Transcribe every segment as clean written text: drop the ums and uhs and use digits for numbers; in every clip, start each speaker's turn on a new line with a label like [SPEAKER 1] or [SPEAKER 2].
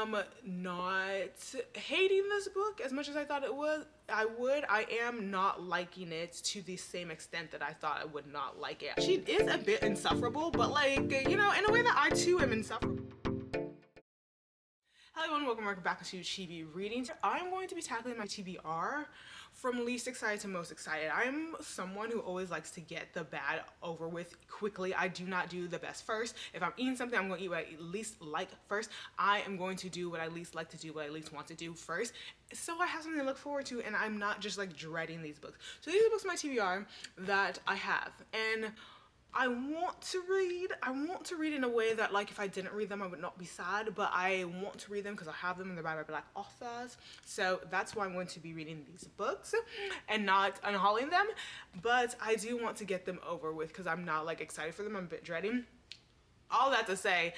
[SPEAKER 1] am not hating this book as much as I thought I am not liking it to the same extent that I thought I would not like it. She is a bit insufferable, but like, you know, in a way that I too am insufferable. Hello everyone, welcome back to Chibi Readings. I'm going to be tackling my TBR from least excited to most excited. I'm someone who always likes to get the bad over with quickly. I do not do the best first. If I'm eating something, I'm going to eat what I least like first. I am going to do what I least like to do, what I least want to do first. So I have something to look forward to, and I'm not just like dreading these books. So these are books on my TBR that I have, and I want to read in a way that, like, if I didn't read them I would not be sad, but I want to read them because I have them and they're by Black authors. So that's why I'm going to be reading these books and not unhauling them, but I do want to get them over with because I'm not like excited for them. I'm a bit dreading. All that to say,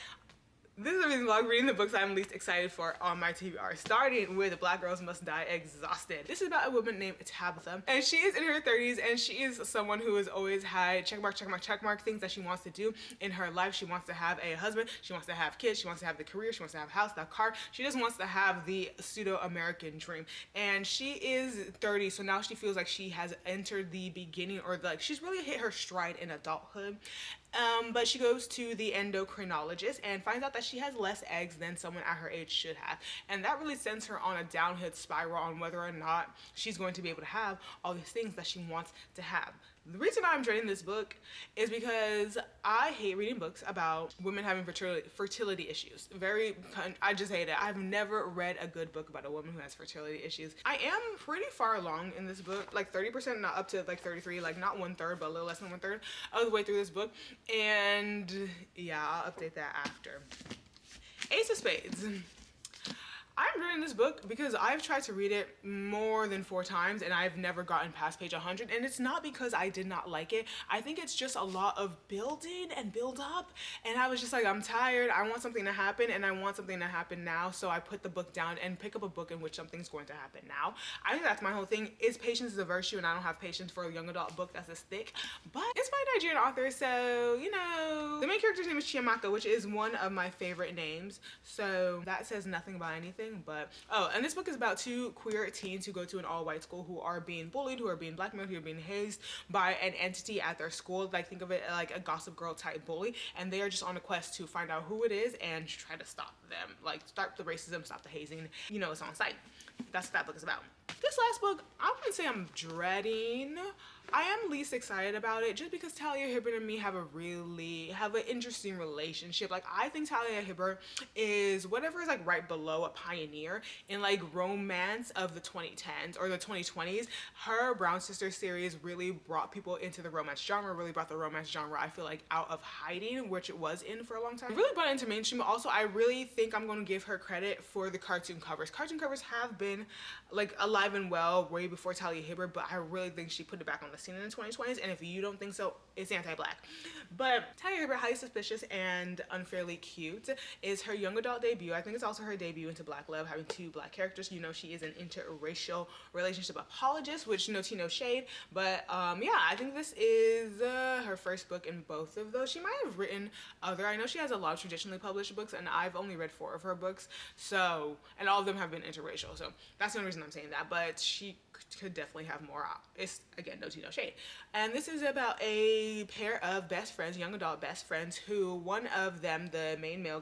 [SPEAKER 1] this is a reason vlog reading the books I'm least excited for on my TBR, starting with Black Girls Must Die Exhausted. This is about a woman named Tabitha, and she is in her 30s, and she is someone who has always had checkmark, checkmark, checkmark things that she wants to do in her life. She wants to have a husband, she wants to have kids, she wants to have the career, she wants to have a house, that car. She just wants to have the pseudo-American dream. And she is 30, so now she feels like she has entered the beginning, or like she's really hit her stride in adulthood. But she goes to the endocrinologist and finds out that she has less eggs than someone at her age should have, and that really sends her on a downhill spiral on whether or not she's going to be able to have all these things that she wants to have. The reason I'm dreading this book is because I hate reading books about women having fertility issues. I just hate it. I've never read a good book about a woman who has fertility issues. I am pretty far along in this book, like 30%, not up to like 33, like not 1/3, but a little less than 1/3 of the way through this book. And yeah, I'll update that after. Ace of Spades. I'm reading this book because I've tried to read it more than 4 times and I've never gotten past page 100, and it's not because I did not like it. I think it's just a lot of building and build up, and I was just like, I'm tired, I want something to happen, and I want something to happen now. So I put the book down and pick up a book in which something's going to happen now. I think that's my whole thing, is patience is a virtue, and I don't have patience for a young adult book that's this thick, but it's by a Nigerian author, so you know. The main character's name is Chiamaka, which is one of my favorite names, so that says nothing about anything. But and this book is about 2 queer teens who go to an all-white school, who are being bullied, who are being blackmailed, who are being hazed by an entity at their school. Like, think of it like a Gossip Girl type bully, and they are just on a quest to find out who it is and try to stop them, like stop the racism, stop the hazing. You know, it's on site. That's what that book is about. This last book, I wouldn't say I'm dreading. I am least excited about it just because Talia Hibbert and me have an interesting relationship. Like, I think Talia Hibbert is whatever is like right below a pioneer in like romance of the 2010s or the 2020s. Her Brown Sisters series really brought people into the romance genre, really brought the romance genre, I feel like, out of hiding, which it was in for a long time. It really brought it into mainstream. Also, I really think I'm going to give her credit for the cartoon covers. Cartoon covers have been like alive and well way before Talia Hibbert, but I really think she put it back on the scene in the 2020s, and if you don't think so, it's anti-black. But Talia Hibbert, Highly Suspicious and Unfairly Cute, is her young adult debut. I think it's also her debut into Black love, having 2 Black characters. You know, she is an interracial relationship apologist, which no tea, no shade, but yeah, I think this is her first book in both of those. She might have written other, I know she has a lot of traditionally published books, and I've only read 4 of her books, so, and all of them have been interracial, so that's the only reason I'm saying that, but she could definitely have more. It's, again, no tea, no shade. And this is about a pair of best friends, young adult best friends, who one of them, the main male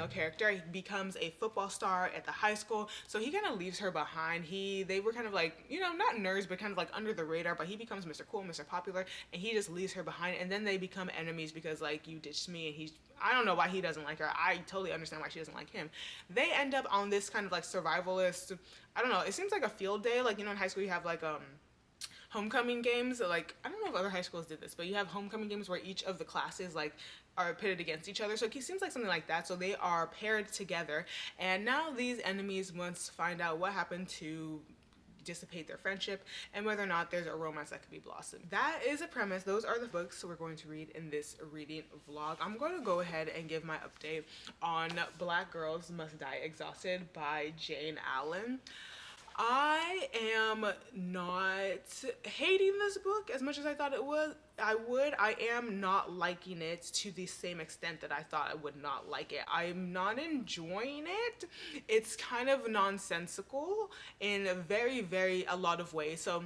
[SPEAKER 1] character, becomes a football star at the high school, so he kind of leaves her behind. They were kind of like, you know, not nerds, but kind of like under the radar, but he becomes Mr. Cool, Mr. Popular, and he just leaves her behind, and then they become enemies because, like, you ditched me, and I don't know why he doesn't like her. I totally understand why she doesn't like him. They end up on this kind of like survivalist, I don't know, it seems like a field day, like, you know, in high school you have like homecoming games. Like, I don't know if other high schools did this, but you have homecoming games where each of the classes like are pitted against each other, so it seems like something like that. So they are paired together, and now these enemies must find out what happened to dissipate their friendship and whether or not there's a romance that could be blossomed. That is a premise. Those are the books we're going to read in this reading vlog. I'm going to go ahead and give my update on Black Girls Must Die Exhausted by Jane Allen. I am not hating this book as much as I thought it was. I would. I am not liking it to the same extent that I thought I would not like it. I'm not enjoying it. It's kind of nonsensical in a a lot of ways. So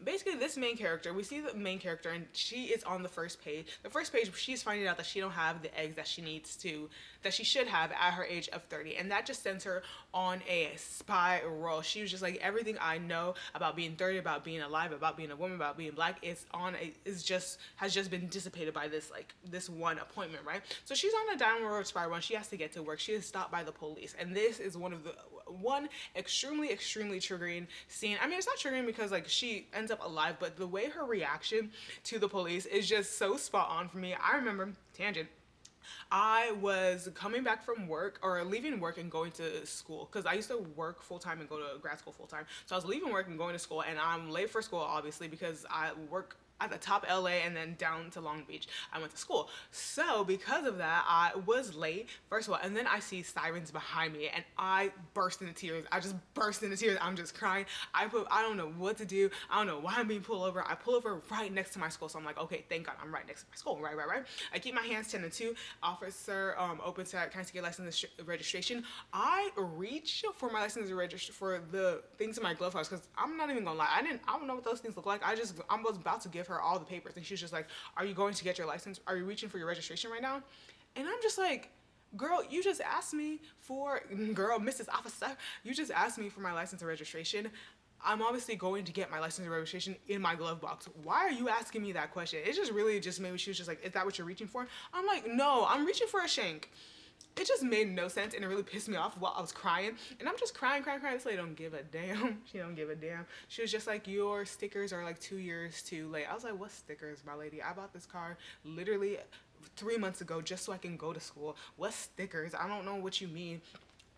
[SPEAKER 1] basically this main character, we see the main character and she is on the first page she's finding out that she don't have the eggs that she needs to, that she should have at her age of 30, and that just sends her on a spiral. She was just like, everything I know about being 30, about being alive, about being a woman, about being black is just has just been dissipated by this one appointment, right? So she's on a downward spiral and she has to get to work. She is stopped by the police, and this is one extremely triggering scene. I mean, it's not triggering because like she ends up alive, but the way her reaction to the police is just so spot on for me. I remember, tangent, I was coming back from work or leaving work and going to school because I used to work full time and go to grad school full time. So I was leaving work and going to school, and I'm late for school obviously because I work at the top LA and then down to Long Beach. I went to school. So because of that, I was late, first of all, and then I see sirens behind me and I burst into tears. I just burst into tears. I'm just crying. I don't know what to do. I don't know why I'm being pulled over. I pull over right next to my school. So I'm like, okay, thank God I'm right next to my school. Right. I keep my hands 10 and 2. Officer opens that, can I see your license registration? I reach for my license registration for the things in my glove house because I'm not even gonna lie. I don't know what those things look like. I was about to give her all the papers and she was just like, are you going to get your license? Are you reaching for your registration right now? And I'm just like, girl, you just asked me for, girl, Mrs. Officer, you just asked me for my license and registration. I'm obviously going to get my license and registration in my glove box. Why are you asking me that question? It just really just maybe she was just like, is that what you're reaching for? I'm like, no, I'm reaching for a shank. It just made no sense and it really pissed me off while I was crying. And I'm just crying. This lady don't give a damn. She don't give a damn. She was just like, your stickers are like 2 years too late. I was like, what stickers, my lady? I bought this car literally 3 months ago just so I can go to school. What stickers? I don't know what you mean.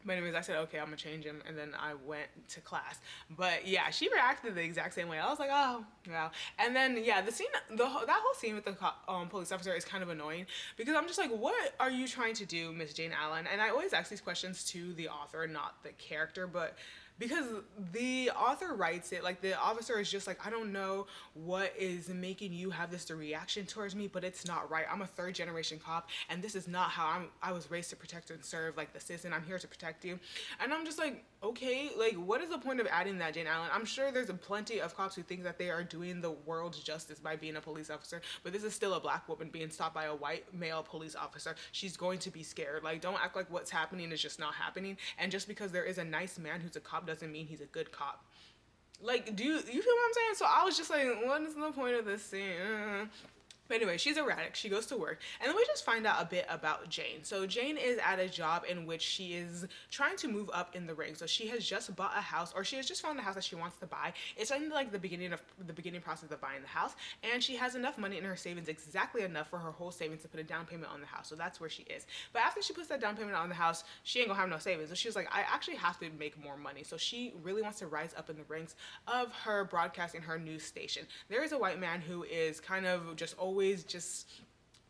[SPEAKER 1] But anyways, I said, okay, I'm gonna change him, and then I went to class. But yeah, she reacted the exact same way. I was like, oh, wow. And then yeah, that whole scene with the police officer is kind of annoying because I'm just like, what are you trying to do, Miss Jane Allen? And I always ask these questions to the author, not the character, but because the author writes it, like the officer is just like, I don't know what is making you have this reaction towards me, but it's not right. I'm a third generation cop and this is not how I was raised to protect and serve like the citizen. I'm here to protect you. And I'm just like, okay, like what is the point of adding that, Jane Allen? I'm sure there's a plenty of cops who think that they are doing the world justice by being a police officer, but this is still a black woman being stopped by a white male police officer. She's going to be scared. Like, don't act like what's happening is just not happening. And just because there is a nice man who's a cop doesn't mean he's a good cop. Like, do you feel what I'm saying? So I was just like, what is the point of this scene? But anyway, she's erratic. She goes to work. And then we just find out a bit about Jane. So Jane is at a job in which she is trying to move up in the ring. So she has just bought a house, or she has just found a house that she wants to buy. It's in like the beginning process of buying the house. And she has enough money in her savings, exactly enough for her whole savings to put a down payment on the house. So that's where she is. But after she puts that down payment on the house, she ain't gonna have no savings. So she's like, I actually have to make more money. So she really wants to rise up in the ranks of her broadcasting, her news station. There is a white man who is kind of just always just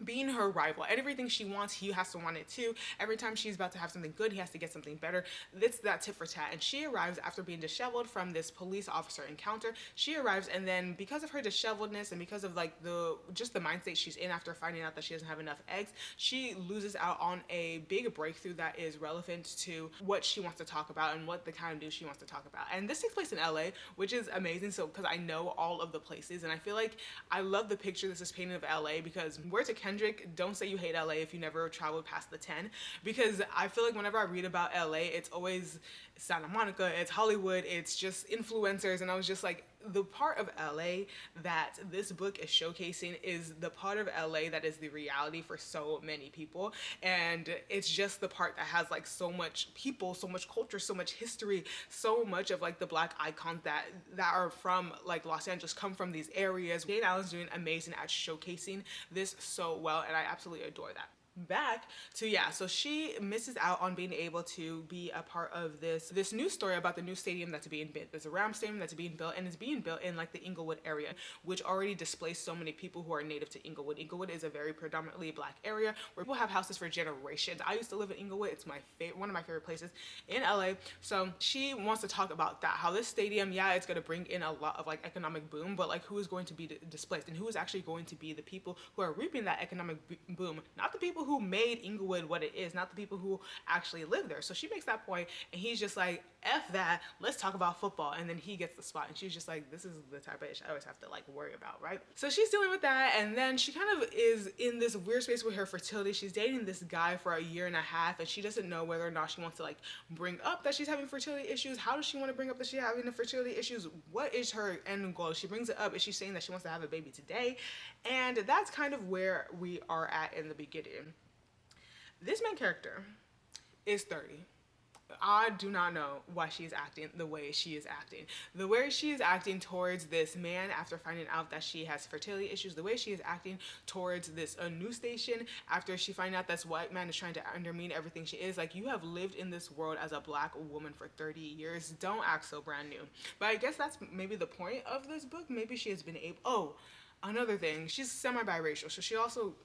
[SPEAKER 1] being her rival. Everything she wants, he has to want it too. Every time she's about to have something good, he has to get something better. It's that tit for tat. And she arrives after being disheveled from this police officer encounter. She arrives, and then because of her disheveledness and because of like the mind state she's in after finding out that she doesn't have enough eggs, she loses out on a big breakthrough that is relevant to what she wants to talk about and what the kind of news she wants to talk about. And this takes place in LA, which is amazing. So because I know all of the places, and I feel like I love the picture this is painted of LA, because where to Kendrick, don't say you hate LA if you never traveled past the 10, because I feel like whenever I read about LA, it's always Santa Monica, it's Hollywood, it's just influencers, and I was just like, the part of LA that this book is showcasing is the part of LA that is the reality for so many people, and it's just the part that has like so much people, so much culture, so much history, so much of like the black icons that are from like Los Angeles come from these areas. Jane Allen's doing amazing at showcasing this so well, and I absolutely adore that. back to, yeah, so she misses out on being able to be a part of this new story about the new stadium that's being built. There's a Ram stadium that's being built, and it's being built in like the Inglewood area, which already displaced so many people who are native to Inglewood. Inglewood is a very predominantly black area where people have houses for generations. I used to live in Inglewood. It's my favorite, one of my favorite places in LA. So she wants to talk about that, how this stadium, yeah, it's going to bring in a lot of like economic boom, but like who is going to be displaced, and who is actually going to be the people who are reaping that economic boom, not the people who made Inglewood what it is, not the people who actually live there. So she makes that point, and he's just like, F that, let's talk about football. And then he gets the spot, and she's just like, this is the type of issue I always have to like worry about, right? So she's dealing with that, and then she kind of is in this weird space with her fertility. She's dating this guy for a year and a half, and she doesn't know whether or not she wants to like bring up that she's having fertility issues. How does she want to bring up that she's having the fertility issues? What is her end goal? She brings it up. Is she saying that she wants to have a baby today? And that's kind of where we are at in the beginning. This main character is 30. I do not know why she is acting the way she is acting. The way she is acting towards this man after finding out that she has fertility issues, the way she is acting towards this news station after she finds out this white man is trying to undermine everything she is. Like, you have lived in this world as a black woman for 30 years. Don't act so brand new. But I guess that's maybe the point of this book. Maybe she has been able... Oh, another thing, she's semi-biracial, so she also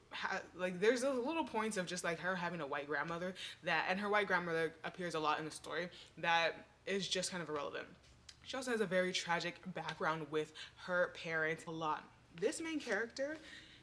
[SPEAKER 1] like, there's those little points of just like her having a white grandmother, that, and her white grandmother appears a lot in the story, that is just kind of irrelevant. She also has a very tragic background with her parents a lot. This main character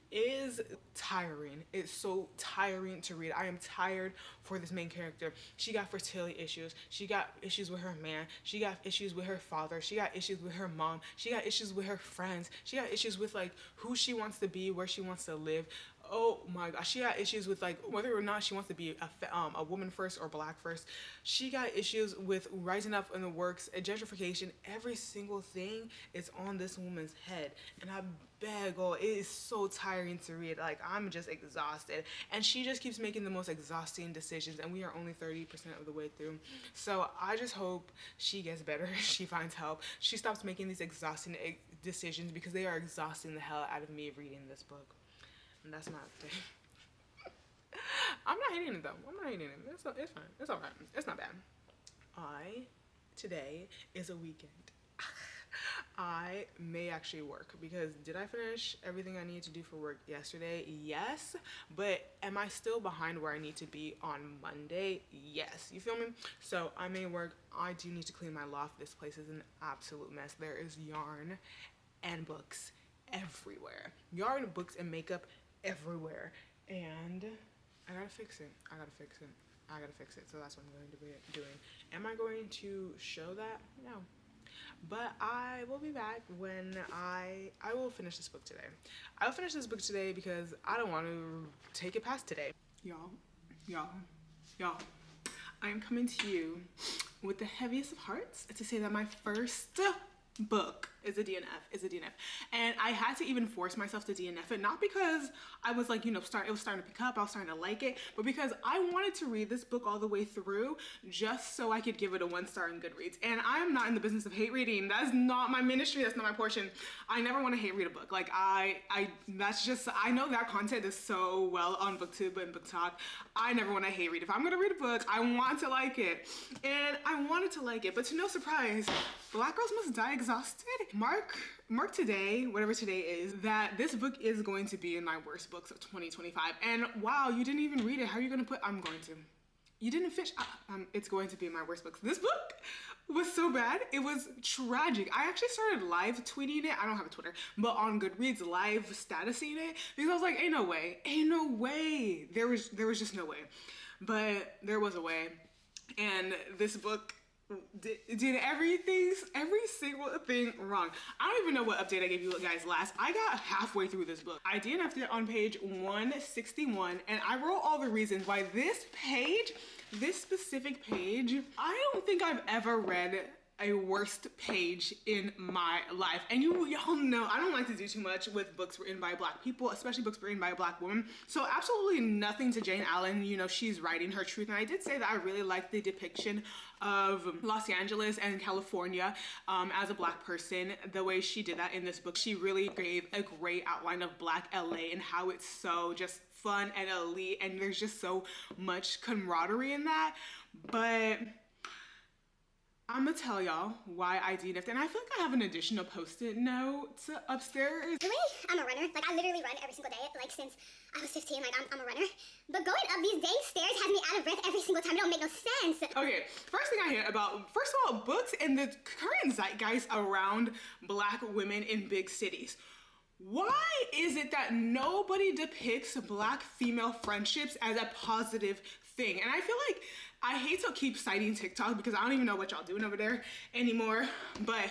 [SPEAKER 1] is tiring. It's so tiring to read. I am tired for this main character. She got fertility issues. She got issues with her man. She got issues with her father. She got issues with her mom. She got issues with her friends. She got issues with like who she wants to be, where she wants to live. Oh my gosh, she got issues with like whether or not she wants to be a woman first or black first. She got issues with rising up in the works, gentrification. Every single thing is on this woman's head, and I beg, oh, it is so tiring to read. Like, I'm just exhausted, and she just keeps making the most exhausting decisions, and we are only 30% of the way through. So I just hope she gets better. She finds help. She stops making these exhausting decisions, because they are exhausting the hell out of me reading this book. And that's my thing. I'm not hating it though. I'm not hating it. It's fine. It's alright. It's not bad. Today is a weekend. I may actually work, because did I finish everything I needed to do for work yesterday? Yes. But am I still behind where I need to be on Monday? Yes. You feel me? So I may work. I do need to clean my loft. This place is an absolute mess. There is yarn and books everywhere. Yarn, books, and makeup everywhere, and I gotta fix it. I gotta fix it. So that's what I'm going to be doing. Am I going to show that? No. But I will be back when I will finish this book today. I will finish this book today because I don't want to take it past today. Y'all, I am coming to you with the heaviest of hearts to say that my first book is a DNF, and I had to even force myself to DNF it, not because I was like, it was starting to pick up, I was starting to like it, but because I wanted to read this book all the way through just so I could give it a 1-star in Goodreads. And I am not in the business of hate reading. That's not my ministry. That's not my portion. I never want to hate read a book. Like, that's just, I know that content is so well on BookTube and BookTok. I never want to hate read. If I'm gonna read a book, I want to like it, and I wanted to like it, but to no surprise, Black Girls Must Die exhausted. Mark today, whatever today is, that this book is going to be in my worst books of 2025. And wow, you didn't even read it. How are you going to put... I'm going to. You didn't finish... it's going to be in my worst books. This book was so bad. It was tragic. I actually started live tweeting it. I don't have a Twitter, but on Goodreads, live statusing it, because I was like, ain't no way. Ain't no way. There was just no way. But there was a way. And this book did every single thing wrong. I don't even know what update I gave you guys last. I got halfway through this book. I DNF'd it on page 161, and I wrote all the reasons why this specific page, I don't think I've ever read a worst page in my life. And y'all know I don't like to do too much with books written by Black people, especially books written by a Black woman. So absolutely nothing to Jane Allen. She's writing her truth. And I did say that I really liked the depiction of Los Angeles and California as a Black person. The way she did that in this book, she really gave a great outline of Black LA and how it's so just fun and elite, and there's just so much camaraderie in that. But I'm gonna tell y'all why I DNF'd, and I feel like I have an additional post-it note upstairs.
[SPEAKER 2] The way I'm a runner, like I literally run every single day, like since I was 15, like I'm a runner. But going up these dang stairs has me out of breath every single time. It don't make no sense.
[SPEAKER 1] Okay, first thing I hear about, first of all, books and the current zeitgeist around Black women in big cities. Why is it that nobody depicts Black female friendships as a positive thing? And I feel like I hate to keep citing TikTok because I don't even know what y'all doing over there anymore, but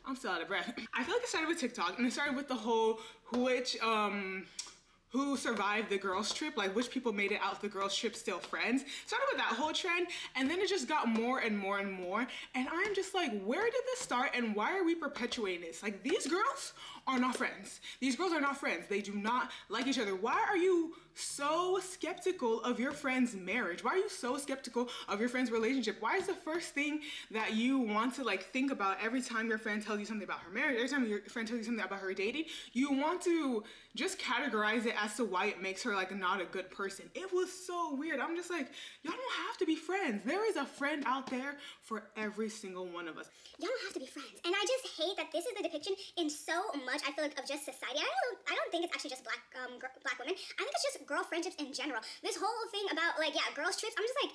[SPEAKER 1] I'm still out of breath. I feel like it started with TikTok, and it started with the whole who survived the girls trip, like which people made it out the girls trip still friends. Started with that whole trend, and then it just got more and more and more, and I'm just like, where did this start and why are we perpetuating this? Like, these girls are not friends. These girls are not friends. They do not like each other. Why are you so skeptical of your friend's marriage? Why are you so skeptical of your friend's relationship? Why is the first thing that you want to like think about every time your friend tells you something about her marriage, every time your friend tells you something about her dating, you want to just categorize it as to why it makes her like not a good person? It was so weird. I'm just like, y'all don't have to be friends. There is a friend out there for every single one of us.
[SPEAKER 2] Y'all don't have to be friends. And I just hate that this is the depiction in so much, I feel like, of just society. I don't think it's actually just black women. I think it's just girl friendships in general. This whole thing about like, yeah, girls trips, I'm just like,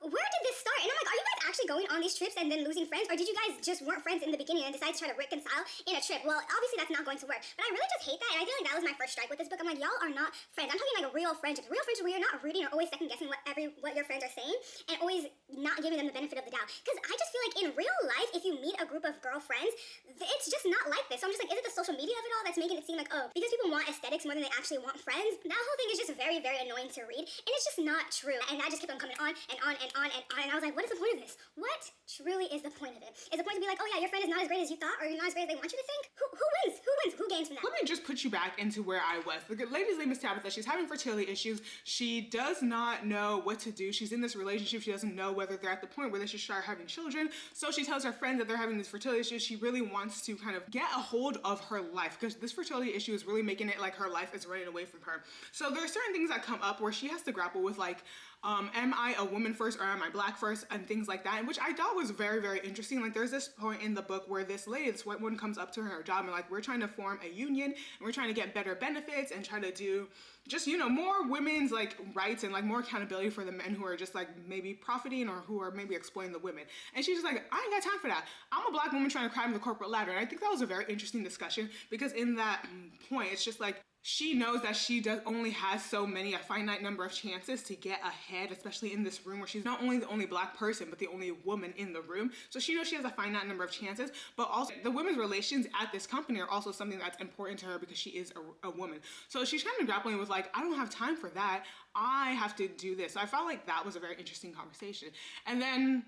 [SPEAKER 2] where did this start? And I'm like, are you guys actually going on these trips and then losing friends? Or did you guys just weren't friends in the beginning and decided to try to reconcile in a trip? Well, obviously that's not going to work. But I really just hate that. And I feel like that was my first strike with this book. I'm like, y'all are not friends. I'm talking like a real friendship. Real friendship where you're not rooting or always second guessing what your friends are saying and always not giving them the benefit of the doubt. Because I just feel like in real life, if you meet a group of girlfriends, it's just not like this. So I'm just like, is it the social media of it all that's making it seem like, oh, because people want aesthetics more than they actually want friends? That whole thing is just very, very annoying to read. And it's just not true. And that just kept on coming on and on and on and on. And I was like, what is the point of this? What truly is the point of it? Is the point to be like, oh yeah, your friend is not as great as you thought, or you're not as great as they want you to think? Who wins? Who wins? Who gains from that?
[SPEAKER 1] Let me just put you back into where I was. The lady's name is Tabitha. She's having fertility issues. She does not know what to do. She's in this relationship. She doesn't know whether they're at the point where they should start having children. So she tells her friend that they're having these fertility issues. She really wants to kind of get a hold of her life because this fertility issue is really making it like her life is running away from her. So there are certain things that come up where she has to grapple with, like, am I a woman first or am I Black first, and things like that, and which I thought was very, very interesting. Like, there's this point in the book where this lady, this white woman, comes up to her job and like, we're trying to form a union and we're trying to get better benefits and try to do just, you know, more women's like rights and like more accountability for the men who are just like maybe profiting or who are maybe exploiting the women. And she's just like, I ain't got time for that. I'm a Black woman trying to climb the corporate ladder. And I think that was a very interesting discussion because in that point, it's just like, she knows that she only has a finite number of chances to get ahead, especially in this room where she's not only the only Black person, but the only woman in the room. So she knows she has a finite number of chances, but also the women's relations at this company are also something that's important to her because she is a woman. So she's kind of grappling with like, I don't have time for that. I have to do this. So I felt like that was a very interesting conversation. And then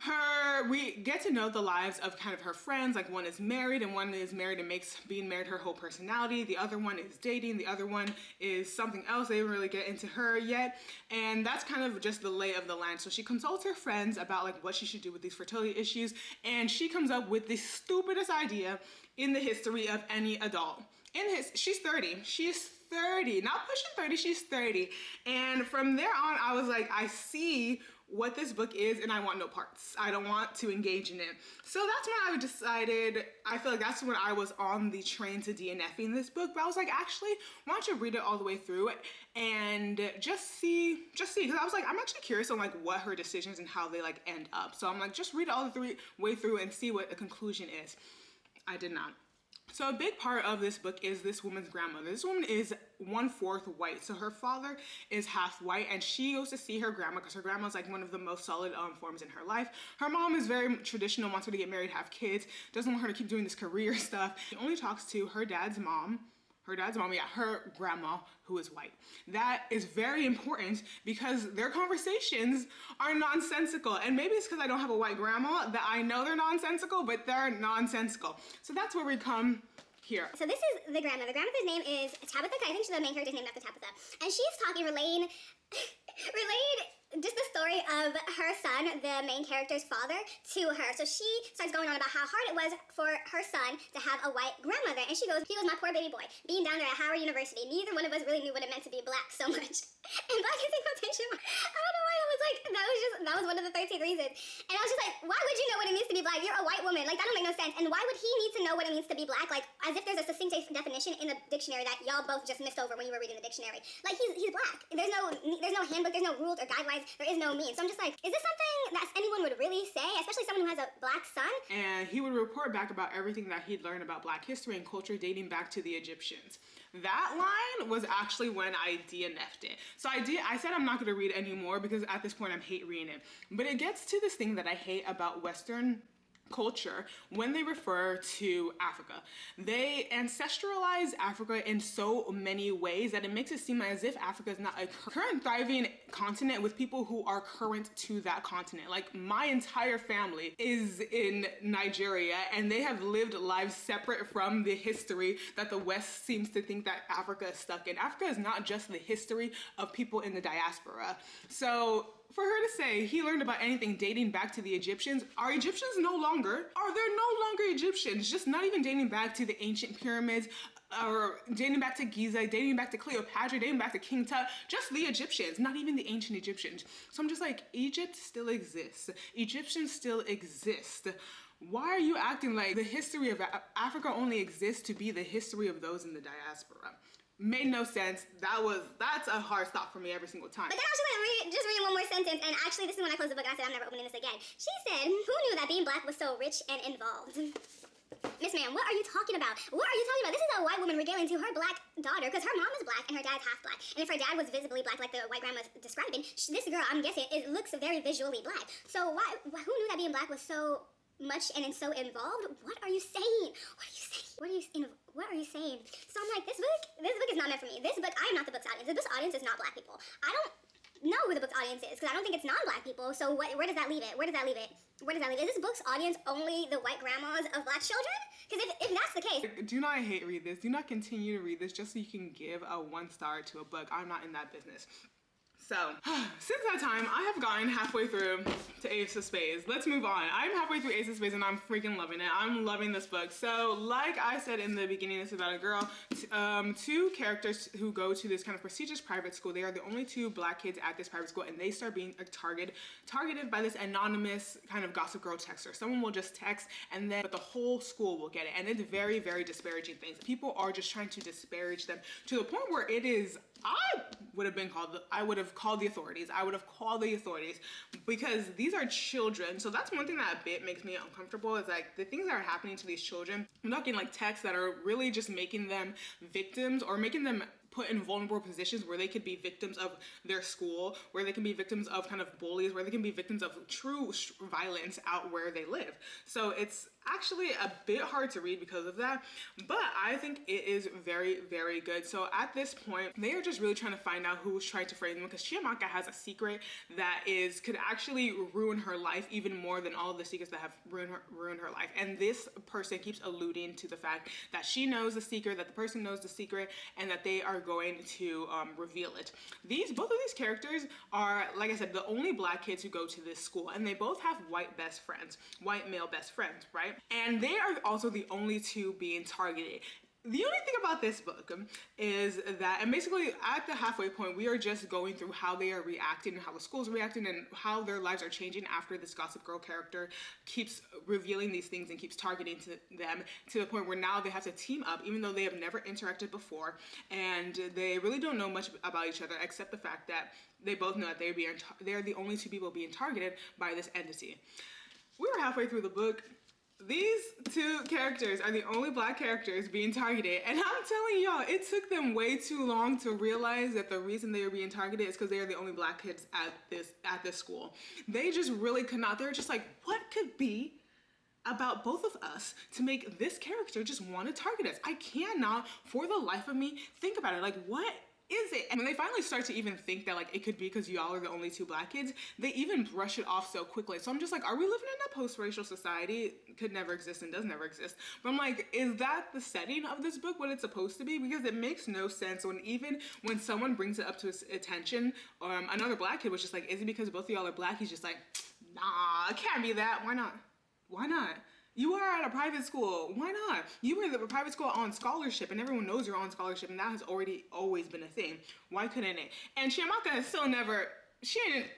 [SPEAKER 1] we get to know the lives of kind of her friends. Like, one is married and one is married and makes being married her whole personality. The other one is dating. The other one is something else. They didn't really get into her yet. And that's kind of just the lay of the land. So she consults her friends about like what she should do with these fertility issues. And she comes up with the stupidest idea in the history of any adult. She's 30. She's 30, not pushing 30, she's 30. And from there on, I was like, I see what this book is and I want no parts. I don't want to engage in it. So that's when I decided, I feel like that's when I was on the train to DNFing this book. But I was like, actually, why don't you read it all the way through and just see, because I was like, I'm actually curious on like what her decisions and how they like end up. So I'm like, just read it all the way through and see what the conclusion is. I did not. So a big part of this book is this woman's grandmother. This woman is 1/4 white. So her father is half white and she goes to see her grandma because her grandma is like one of the most solid forms in her life. Her mom is very traditional, wants her to get married, have kids, doesn't want her to keep doing this career stuff. She only talks to her dad's mom, her grandma, who is white. That is very important because their conversations are nonsensical. And maybe it's because I don't have a white grandma that I know they're nonsensical, but they're nonsensical. So that's where we come here.
[SPEAKER 2] So this is the grandma. The grandmother's name is Tabitha. I think the main character is named after Tabitha. And she's relaying just the story of her son, the main character's father, to her. So she starts going on about how hard it was for her son to have a white grandmother. And she goes, he was my poor baby boy, being down there at Howard University. Neither one of us really knew what it meant to be black so much. And black is in quotation marks. I don't know why I was like, that was one of the 13 reasons. And I was just like, why would you know what it means to be black? You're a white woman. Like, that don't make no sense. And why would he need to know what it means to be black? Like, as if there's a succinct definition in the dictionary that y'all both just missed over when you were reading the dictionary. Like, he's black. There's no handbook, there's no rules or guidelines, there is no means. So I'm just like, is this something that anyone would really say, especially someone who has a black son?
[SPEAKER 1] And he would report back about everything that he'd learned about black history and culture dating back to the Egyptians. That line was actually when I DNF'd it. So I said I'm not gonna read anymore because at this point I'm hate reading it. But it gets to this thing that I hate about Western culture when they refer to Africa. They ancestralize Africa in so many ways that it makes it seem as if Africa is not a current thriving continent with people who are current to that continent. Like, my entire family is in Nigeria and they have lived lives separate from the history that the West seems to think that Africa is stuck in. Africa is not just the history of people in the diaspora. So for her to say he learned about anything dating back to the Egyptians, are Egyptians no longer? Are there no longer Egyptians? Just not even dating back to the ancient pyramids, or dating back to Giza, dating back to Cleopatra, dating back to King Tut, just the Egyptians, not even the ancient Egyptians. So I'm just like, Egypt still exists. Egyptians still exist. Why are you acting like the history of Africa only exists to be the history of those in the diaspora? Made no sense. That's a hard stop for me every single time.
[SPEAKER 2] But then I was just read one more sentence, and actually this is when I closed the book and I said I'm never opening this again. She said, who knew that being black was so rich and involved? Miss Ma'am, what are you talking about? What are you talking about? This is a white woman regaling to her black daughter, because her mom is black and her dad's half black. And if her dad was visibly black, like the white grandma was describing, this girl, I'm guessing, it looks very visually black. So who knew that being black was so much and so involved? What are you saying? What are you saying? What are you saying? So I'm like, this book is not meant for me. This book, I am not the book's audience. The book's audience is not black people. I don't know who the book's audience is, because I don't think it's non-black people. So where does that leave it? Where does that leave it? Is this book's audience only the white grandmas of black children? Because if that's the case,
[SPEAKER 1] do not hate read this. Do not continue to read this just so you can give a 1 star to a book. I'm not in that business. So, since that time, I have gotten halfway through to Ace of Spades. Let's move on. I'm halfway through Ace of Spades and I'm freaking loving it. I'm loving this book. So, like I said in the beginning, it's about a girl, 2 characters who go to this kind of prestigious private school. They are the only 2 black kids at this private school, and they start being targeted by this anonymous kind of gossip girl texter. Someone will just text, and then but the whole school will get it. And it's very, very disparaging things. People are just trying to disparage them to the point where it is, I would have called the authorities. I would have called the authorities, because these are children. So that's one thing that a bit makes me uncomfortable, is like the things that are happening to these children. I'm talking like texts that are really just making them victims, or making them put in vulnerable positions where they could be victims of their school, where they can be victims of kind of bullies, where they can be victims of true violence out where they live. So it's actually a bit hard to read because of that, but I think it is very, very good. So at this point, they are just really trying to find out who's trying to frame them, because Chiamaka has a secret that could actually ruin her life even more than all of the secrets that have ruined her life. And this person keeps alluding to the fact that she knows the secret, that the person knows the secret, and that they are going to reveal it. Both of these characters are, like I said, the only black kids who go to this school, and they both have white male best friends, right? And they are also the only 2 being targeted. The only thing about this book is that, and basically at the halfway point, we are just going through how they are reacting and how the school's reacting and how their lives are changing after this gossip girl character keeps revealing these things and keeps targeting to them, to the point where now they have to team up, even though they have never interacted before, and they really don't know much about each other, except the fact that they both know that they're the only 2 people being targeted by this entity. We were halfway through the book. These 2 characters are the only black characters being targeted, and I'm telling y'all, it took them way too long to realize that the reason they were being targeted is because they are the only black kids at this school. They just really could not. They were just like, what could be about both of us to make this character just want to target us? I cannot, for the life of me, think about it. Like, what is it? And when they finally start to even think that like it could be because y'all are the only two black kids, they even brush it off so quickly. So I'm just like, are we living in a post-racial society? Could never exist and does never exist. But I'm like, is that the setting of this book, what it's supposed to be? Because it makes no sense when someone brings it up to his attention, another black kid was just like, is it because both of y'all are black? He's just like, nah, it can't be that. Why not? Why not? You are at a private school. Why not? You were at a private school on scholarship, and everyone knows you're on scholarship, and that has always been a thing. Why couldn't it? And Chiamaka still never,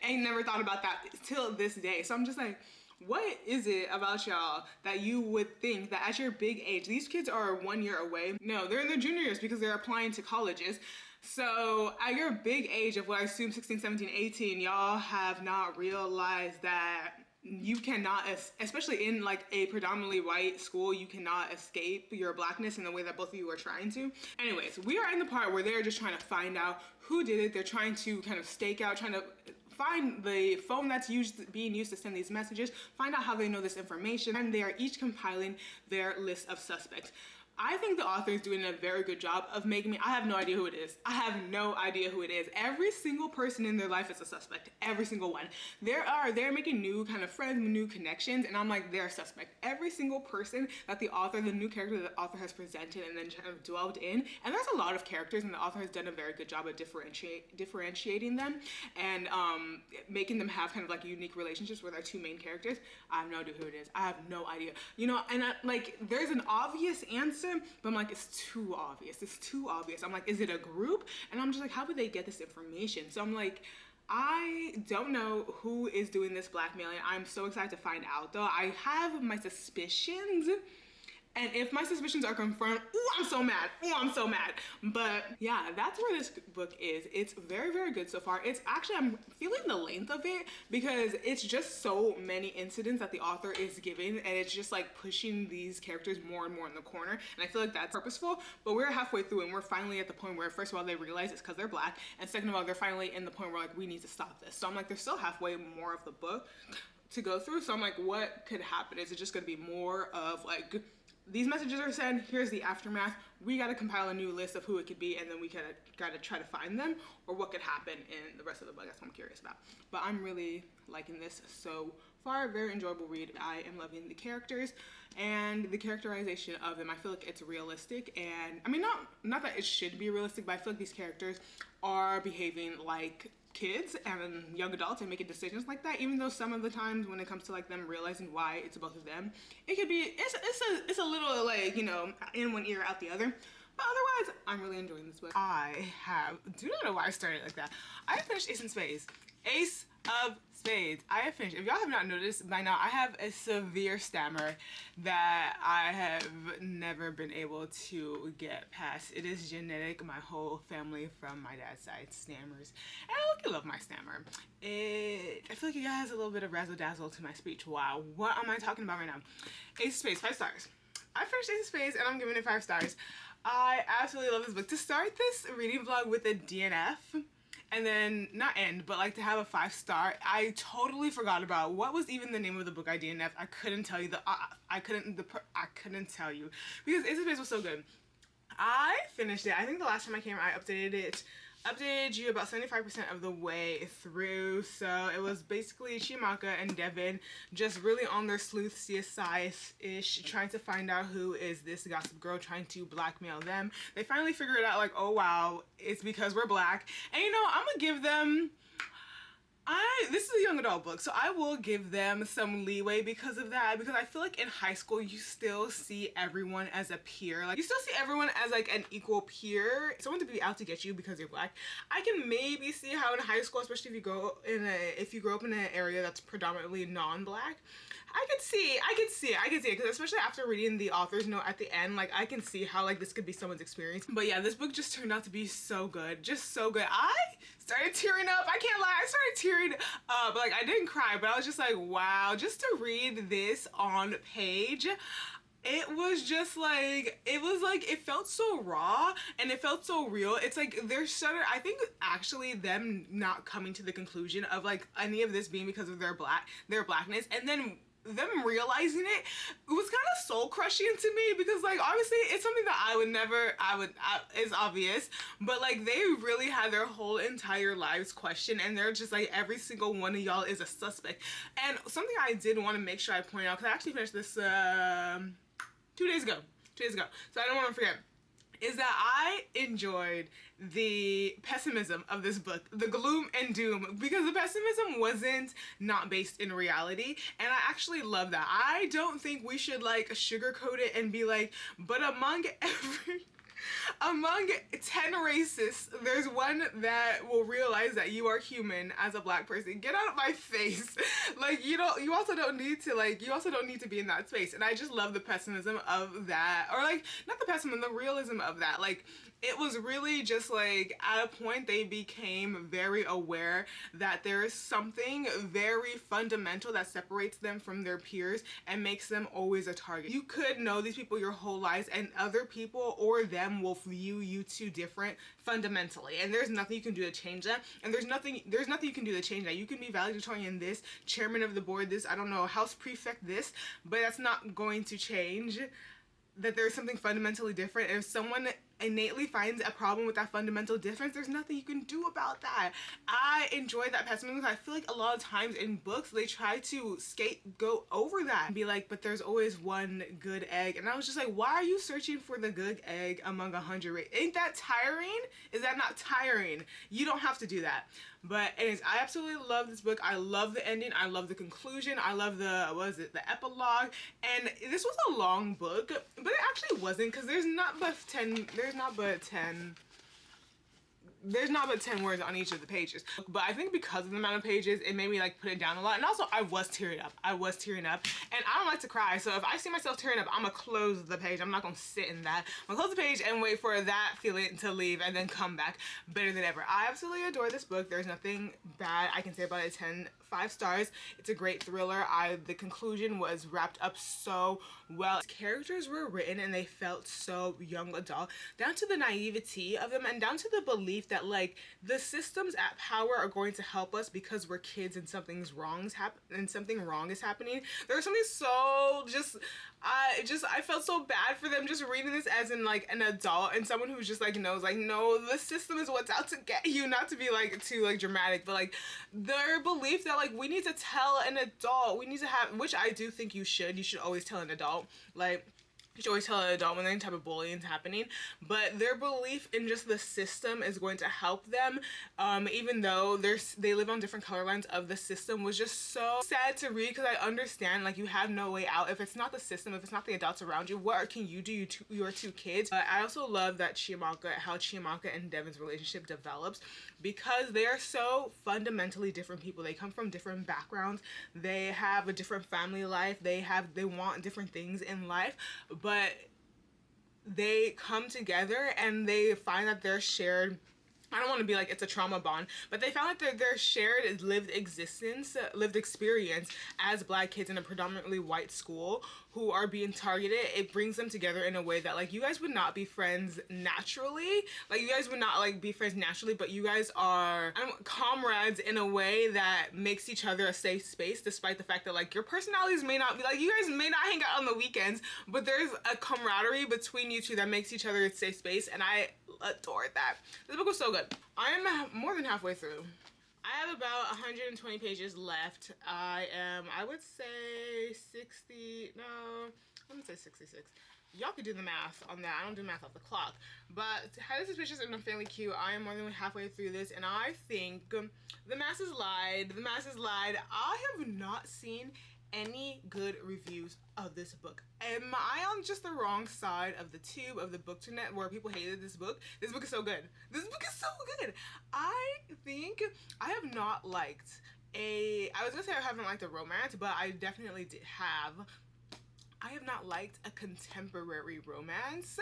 [SPEAKER 1] ain't never thought about that till this day. So I'm just like, what is it about y'all that you would think that at your big age, these kids are 1 year away? No, they're in their junior years because they're applying to colleges. So at your big age of what I assume 16, 17, 18, y'all have not realized that you cannot, especially in like a predominantly white school, you cannot escape your blackness in the way that both of you are trying to. Anyways, we are in the part where they're just trying to find out who did it. They're trying to kind of stake out, trying to find the phone that's being used to send these messages, find out how they know this information, and they are each compiling their list of suspects. I think the author is doing a very good job of making me, I have no idea who it is. I have no idea who it is. Every single person in their life is a suspect. Every single one. They're making new kind of friends, new connections, and I'm like, they're a suspect. Every single person that the new character that the author has presented and then kind of dwelled in, and there's a lot of characters, and the author has done a very good job of differentiating them and making them have kind of like unique relationships with our two main characters. I have no idea who it is. I have no idea. You know, and like, there's an obvious answer, but I'm like, it's too obvious. It's too obvious. I'm like, is it a group? And I'm just like, how would they get this information? So I'm like, I don't know who is doing this blackmailing. I'm so excited to find out though. I have my suspicions. And if my suspicions are confirmed, ooh, I'm so mad. Ooh, I'm so mad. But yeah, that's where this book is. It's very, very good so far. It's actually, I'm feeling the length of it because it's just so many incidents that the author is giving, and it's just like pushing these characters more and more in the corner. And I feel like that's purposeful, but we're halfway through and we're finally at the point where, first of all, they realize it's because they're black, and second of all, they're finally in the point where like, we need to stop this. So I'm like, there's still halfway more of the book to go through. So I'm like, what could happen? Is it just gonna be more of like, these messages are sent, here's the aftermath, we gotta compile a new list of who it could be, and then we gotta try to find them, or what could happen in the rest of the book? That's what I'm curious about. But I'm really liking this so far. Very enjoyable read. I am loving the characters and the characterization of them. I feel like it's realistic, and I mean, not that it should be realistic, but I feel like these characters are behaving like kids and young adults and making decisions like that, even though some of the times when it comes to like them realizing why it's both of them, it could be, it's a little like, you know, in one ear out the other. But otherwise, I'm really enjoying this book. Do not know why I started like that. I finished Ace of Spades. Ace of Spades. I have finished. If y'all have not noticed by now, I have a severe stammer that I have never been able to get past. It is genetic. My whole family from my dad's side stammers. And I love my stammer. I feel like it has a little bit of razzle dazzle to my speech. Wow, what am I talking about right now? Ace of Spades, 5 stars. I finished Ace of Spades and I'm giving it 5 stars. I absolutely love this book. To start this reading vlog with a DNF, and then not end, but like to have a 5-star, I totally forgot about what was even the name of the book I DNF. I couldn't tell you I couldn't tell you because Ace of Spades was so good. I finished it. I think the last time I came, I updated you about 75% of the way through. So it was basically Chiamaka and Devin just really on their sleuth CSI-ish, trying to find out who is this gossip girl trying to blackmail them. They finally figured out like, oh wow, it's because we're black. And you know, I'm gonna give them, this is a young adult book, so I will give them some leeway because of that, because I feel like in high school you still see everyone as a peer. Like, you still see everyone as like an equal peer. Someone to be out to get you because you're black. I can maybe see how in high school, especially if you grow up in an area that's predominantly non-black, I could see it, because especially after reading the author's note at the end, like I can see how like this could be someone's experience. But yeah, this book just turned out to be so good, just so good. I started tearing up, I can't lie, I started tearing up. Like, I didn't cry, but I was just like, wow, just to read this on page, it was just like, it felt so raw and it felt so real. It's like I think actually them not coming to the conclusion of like any of this being because of their blackness, and then them realizing it was kind of soul crushing to me, because like obviously it's something that it's obvious, but like they really had their whole entire lives questioned, and they're just like, every single one of y'all is a suspect. And something I did want to make sure I point out, because I actually finished this 2 days ago, so I don't want to forget, is that I enjoyed the pessimism of this book, the gloom and doom, because the pessimism wasn't not based in reality, and I actually love that. I don't think we should like sugarcoat it and be like, but among 10 racists, there's one that will realize that you are human as a black person. Get out of my face. Like, you also don't need to be in that space. And I just love the pessimism of that. Or like, not the pessimism, the realism of that. Like, it was really just like, at a point they became very aware that there is something very fundamental that separates them from their peers and makes them always a target. You could know these people your whole lives, and other people or them will view you two different fundamentally, and there's nothing you can do to change that. And there's nothing you can do to change that. You can be valedictorian this, chairman of the board this, I don't know, house prefect this, but that's not going to change that there's something fundamentally different. And if someone innately finds a problem with that fundamental difference, there's nothing you can do about that. I enjoy that pessimism. I feel like a lot of times in books they try to scapegoat over that and be like, but there's always one good egg. And I was just like, why are you searching for the good egg among 100? Ain't that tiring? Is that not tiring? You don't have to do that. But anyways, I absolutely love this book. I love the ending. I love the conclusion. I love the epilogue. And this was a long book, but it actually wasn't, because there's not but 10 words on each of the pages. But I think because of the amount of pages, it made me like put it down a lot. And also I was tearing up. And I don't like to cry. So if I see myself tearing up, I'm gonna close the page. I'm not gonna sit in that. I'm gonna close the page and wait for that feeling to leave and then come back better than ever. I absolutely adore this book. There's nothing bad I can say about it. 5 stars. It's a great thriller. The conclusion was wrapped up so well. Characters were written and they felt so young adult, down to the naivety of them and down to the belief that like the systems at power are going to help us because we're kids and something wrong is happening. There's something so I felt so bad for them just reading this as in like an adult and someone who's just like knows like, no, the system is what's out to get you. Not to be like too like dramatic, but like their belief that like we need to tell an adult, we need to have, which I do think you should always tell an adult, like you should always tell an adult when any type of bullying is happening. But their belief in just the system is going to help them, even though they live on different color lines of the system, was just so sad to read, because I understand like you have no way out. If it's not the system, if it's not the adults around you, what can you do? Your 2 kids. I also love that how Chiamaka and Devin's relationship develops, because they are so fundamentally different people. They come from different backgrounds. They have a different family life. They want different things in life, but they come together and they find that their shared, I don't want to be like it's a trauma bond, but they found that their shared lived experience as Black kids in a predominantly white school who are being targeted, it brings them together in a way that like you guys would not be friends naturally. Like you guys would not like be friends naturally, but you guys are comrades in a way that makes each other a safe space, despite the fact that like your personalities may not be like, you guys may not hang out on the weekends, but there's a camaraderie between you two that makes each other a safe space, and I adored that. This book was so good. I am more than halfway through. I have about 120 pages left. I would say 60, no, I'm gonna say 66. Y'all could do the math on that. I don't do math off the clock. But Highly Suspicious and Unfairly Cute, I am more than halfway through this, and I think the masses lied. The masses lied. I have not seen any good reviews of this book. Am I on just the wrong side of the tube of the bookternet where people hated this book? This book is so good. This book is so good. I think I have not liked I was gonna say I haven't liked a romance, but I definitely have. I have not liked a contemporary romance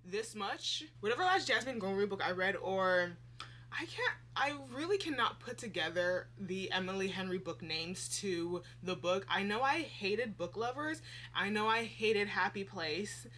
[SPEAKER 1] this much. Whatever last Jasmine Goldberg book I read, or I really cannot put together the Emily Henry book names to the book. I know I hated Book Lovers. I know I hated Happy Place.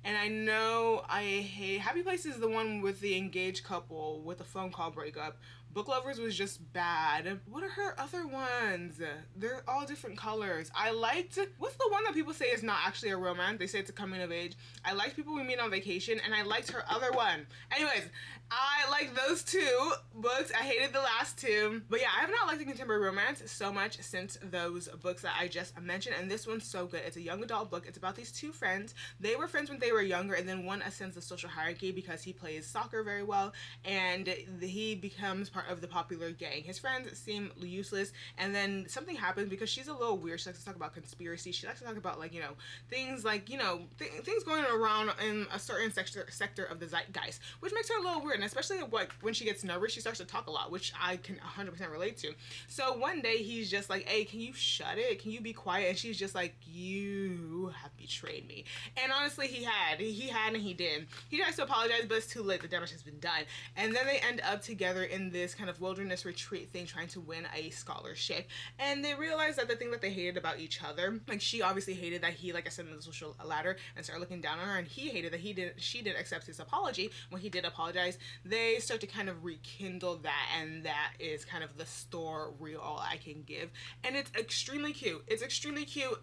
[SPEAKER 1] And I know I hate Happy Place is the one with the engaged couple with the phone call breakup. Book Lovers was just bad. What are her other ones? They're all different colors. I liked, what's the one that people say is not actually a romance? They say it's a coming of age. I liked People We Meet on Vacation, and I liked her other one. Anyways, I liked those two books. I hated the last two. But yeah, I have not liked a contemporary romance so much since those books that I just mentioned, and this one's so good. It's a young adult book. It's about these two friends. They were friends when they were younger, and then one ascends the social hierarchy because he plays soccer very well, and he becomes part of the popular gang. His friends seem useless, and then something happens because she's a little weird. She likes to talk about conspiracy. She likes to talk about, like, you know, things like, you know, things going around in a certain sector of the zeitgeist, which makes her a little weird. And especially when she gets nervous, she starts to talk a lot, which I can 100% relate to. So one day he's just like, hey, can you shut it? Can you be quiet? And she's just like, you have betrayed me. And honestly, he had and he did. He tries to apologize, but it's too late. The damage has been done. And then they end up together in this kind of wilderness retreat thing, trying to win a scholarship. And they realize that the thing that they hated about each other, like, she obviously hated that he, like, ascended the social ladder and started looking down on her, and he hated that she didn't accept his apology when he did apologize. They start to kind of rekindle that, and that is kind of the story all I can give. And it's extremely cute. It's extremely cute.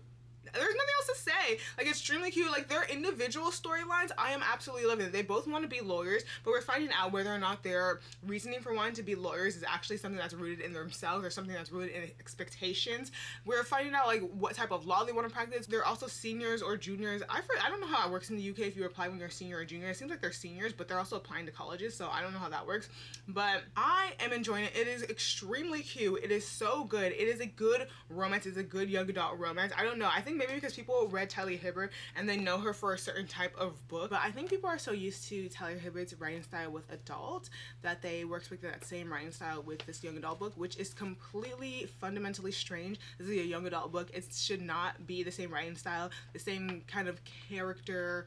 [SPEAKER 1] There's nothing else to say. Like, extremely cute. Like, their individual storylines, I am absolutely loving it. They both want to be lawyers, but we're finding out whether or not their reasoning for wanting to be lawyers is actually something that's rooted in themselves or something that's rooted in expectations. We're finding out, like, what type of law they want to practice. They're also seniors or juniors. I don't know how it works in the UK if you apply when you're a senior or junior. It seems like they're seniors, but they're also applying to colleges, so I don't know how that works. But I am enjoying it. It is extremely cute. It is so good. It is a good romance. It's a good young adult romance. I don't know. I think maybe because people read Talia Hibbert and they know her for a certain type of book, but I think people are so used to Talia Hibbert's writing style with adult that they were expecting that same writing style with this young adult book, which is completely fundamentally strange. This is a young adult book. It should not be the same writing style, the same kind of character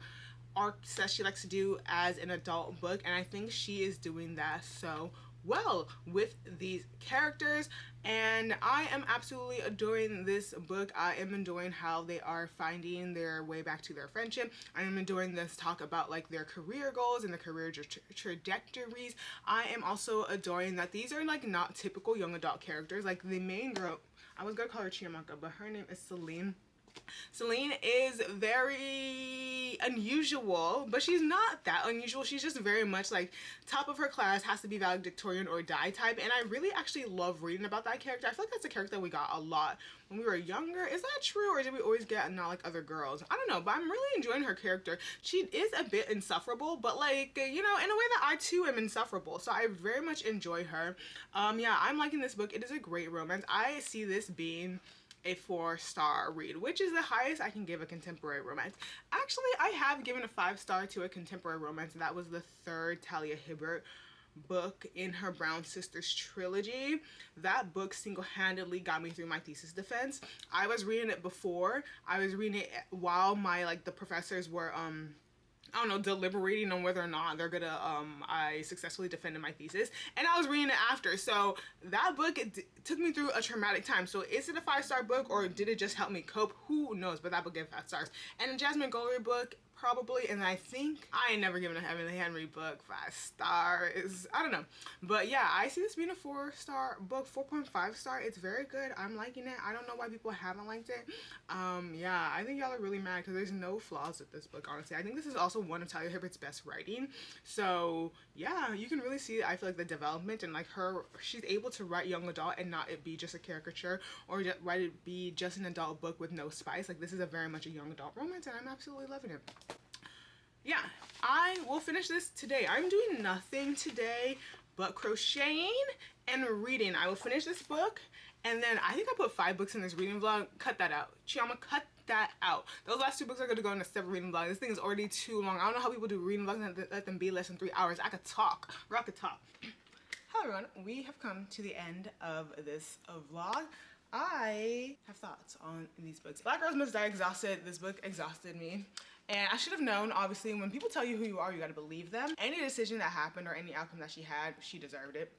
[SPEAKER 1] arcs that she likes to do as an adult book, and I think she is doing that so well with these characters, and I am absolutely adoring this book. I am enjoying how they are finding their way back to their friendship. I am enjoying this talk about, like, their career goals and their career trajectories. I am also adoring that these are, like, not typical young adult characters. Like, the main girl, I was gonna call her Chiamaka, but her name is Celine. Celine is very unusual, but she's not that unusual. She's just very much like top of her class, has to be valedictorian or die type, and I really actually love reading about that character. I feel like that's a character that we got a lot when we were younger. Is that true, or did we always get not like other girls? I don't know, but I'm really enjoying her character. She is a bit insufferable, but, like, you know, in a way that I too am insufferable, so I very much enjoy her. Yeah, I'm liking this book. It is a great romance. I see this being a 4-star read, which is the highest I can give a contemporary romance. Actually, I have given a 5-star to a contemporary romance, and that was the third Talia Hibbert book in her Brown Sisters trilogy. That book single-handedly got me through my thesis defense. I was reading it before. I was reading it while the professors were I don't know, deliberating on whether or not they're gonna I successfully defended my thesis, and I was reading it after. So that book, it took me through a traumatic time. So is it a 5-star book, or did it just help me cope? Who knows? But that book gave 5 stars. And the Jasmine Guillory book, probably, and I think I ain't never given a Heavenly Henry book 5 stars. I don't know, but yeah, I see this being a 4-star book, 4.5 star. It's very good. I'm liking it. I don't know why people haven't liked it. Yeah, I think y'all are really mad because there's no flaws with this book, honestly. I think this is also one of Talia Hibbert's best writing. So yeah, you can really see, I feel like, the development, and like she's able to write young adult and not it be just a caricature, or write it be just an adult book with no spice. Like, this is a very much a young adult romance, and I'm absolutely loving it. Yeah, I will finish this today. I'm doing nothing today but crocheting and reading. I will finish this book, and then I think I put 5 books in this reading vlog. Cut that out. Chiama, cut that out. Those last 2 books are going to go in a separate reading vlog. This thing is already too long. I don't know how people do reading vlogs and let them be less than 3 hours. I could talk. Girl, I could talk. Hello everyone, we have come to the end of this vlog. I have thoughts on these books. Black Girls Must Die exhausted. This book exhausted me. And I should have known, obviously, when people tell you who you are, you gotta believe them. Any decision that happened or any outcome that she had, she deserved it.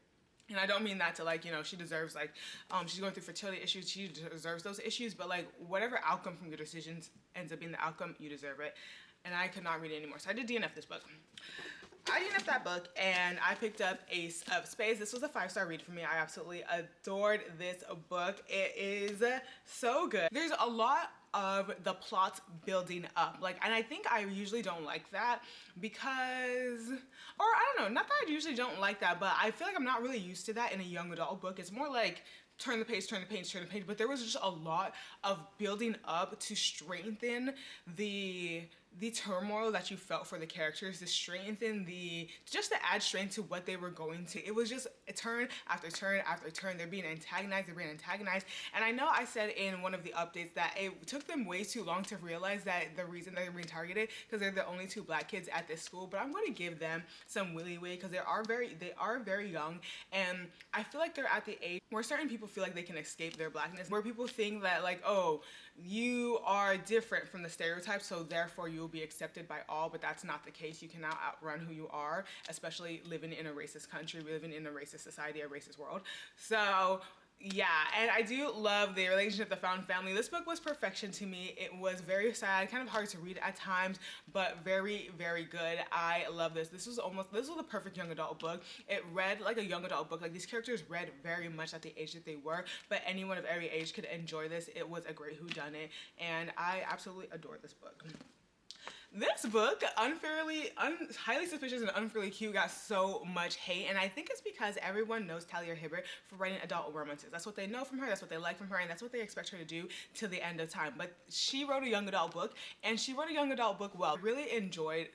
[SPEAKER 1] And I don't mean that to, like, you know, she deserves, like, she's going through fertility issues, she deserves those issues, but, like, whatever outcome from your decisions ends up being the outcome, you deserve it. And I could not read it anymore. So I did DNF this book. I didn't have that book and I picked up Ace of Spades. This was a 5-star read for me. I absolutely adored this book. It is so good. There's a lot of the plot building up, like, and I think I usually don't like that because, or I don't know, not that I usually don't like that, but I feel like I'm not really used to that in a young adult book. It's more like turn the page, turn the page, turn the page, but there was just a lot of building up to strengthen the turmoil that you felt for the characters, to strengthen just to add strength to what they were going to. It was just a turn after turn after turn. They're being antagonized, and I know I said in one of the updates that it took them way too long to realize that the reason they're being targeted because they're the only 2 black kids at this school, but I'm going to give them some leeway because they are very young, and I feel like they're at the age where certain people feel like they can escape their blackness, where people think that like, oh, you are different from the stereotypes, so therefore you will be accepted by all, but that's not the case. You cannot outrun who you are, especially living in a racist country, living in a racist society, a racist world. So yeah, and I do love the relationship, the found family. This book was perfection to me. It was very sad, kind of hard to read at times, but very, very good. I love this. This was the perfect young adult book. It read like a young adult book. Like, these characters read very much at the age that they were, but anyone of every age could enjoy this. It was a great whodunit, and I absolutely adore this book. This book, Highly Suspicious and Unfairly Cute, got so much hate, and I think it's because everyone knows Talia Hibbert for writing adult romances. That's what they know from her, that's what they like from her, and that's what they expect her to do till the end of time. But she wrote a young adult book, and she wrote a young adult book well. I really enjoyed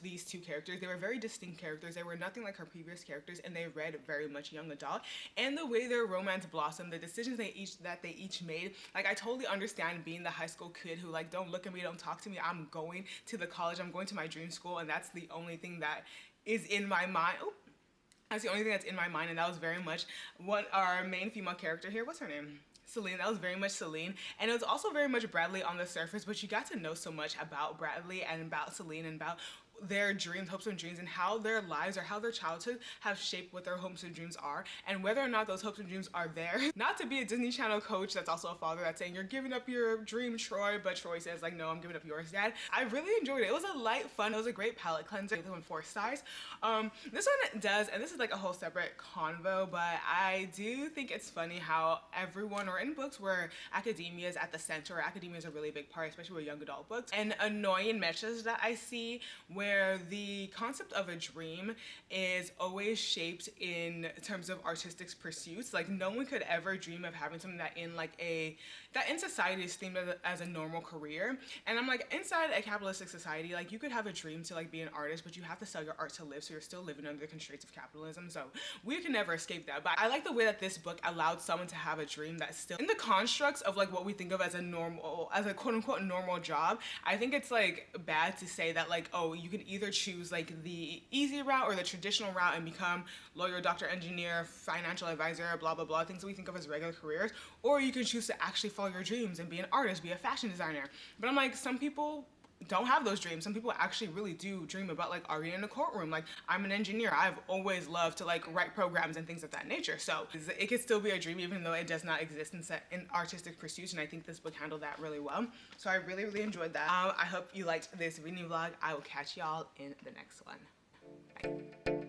[SPEAKER 1] these 2 characters. They were very distinct characters. They were nothing like her previous characters, and they read very much young adult. And the way their romance blossomed, the decisions they each made, like, I totally understand being the high school kid who, like, don't look at me, don't talk to me, I'm going to the college, I'm going to my dream school, and that's the only thing that is in my mind. Oh, that's the only thing that's in my mind, and that was very much what our main female character here, what's her name? Celine. That was very much Celine, and it was also very much Bradley on the surface, but you got to know so much about Bradley and about Celine and about their dreams, hopes and dreams, and how their lives or how their childhood have shaped what their hopes and dreams are, and whether or not those hopes and dreams are there. Not to be a Disney Channel coach that's also a father that's saying you're giving up your dream, Troy, but Troy says like, no, I'm giving up yours, Dad. I really enjoyed it. It was a light fun. It was a great palate cleanser. This one 4 stars. This one does, and this is like a whole separate convo, but I do think it's funny how everyone, or in books where academia is at the center, or academia is a really big part, especially with young adult books, and annoying messages that I see where the concept of a dream is always shaped in terms of artistic pursuits. Like, no one could ever dream of having something that in society is themed as a normal career. And I'm like, inside a capitalistic society, like, you could have a dream to like be an artist, but you have to sell your art to live, so you're still living under the constraints of capitalism. So we can never escape that. But I like the way that this book allowed someone to have a dream that's still in the constructs of like what we think of as a quote unquote normal job. I think it's like bad to say that like, oh, you can either choose like the easy route or the traditional route and become lawyer, doctor, engineer, financial advisor, blah blah blah, things that we think of as regular careers, or you can choose to actually follow your dreams and be an artist, be a fashion designer. But I'm like, some people don't have those dreams. Some people actually really do dream about like arguing in a courtroom. Like, I'm an engineer, I've always loved to like write programs and things of that nature. So it could still be a dream even though it does not exist in artistic pursuits, and I think this book handled that really well. So I really, really enjoyed that. I hope you liked this reading vlog. I will catch y'all in the next one. Bye.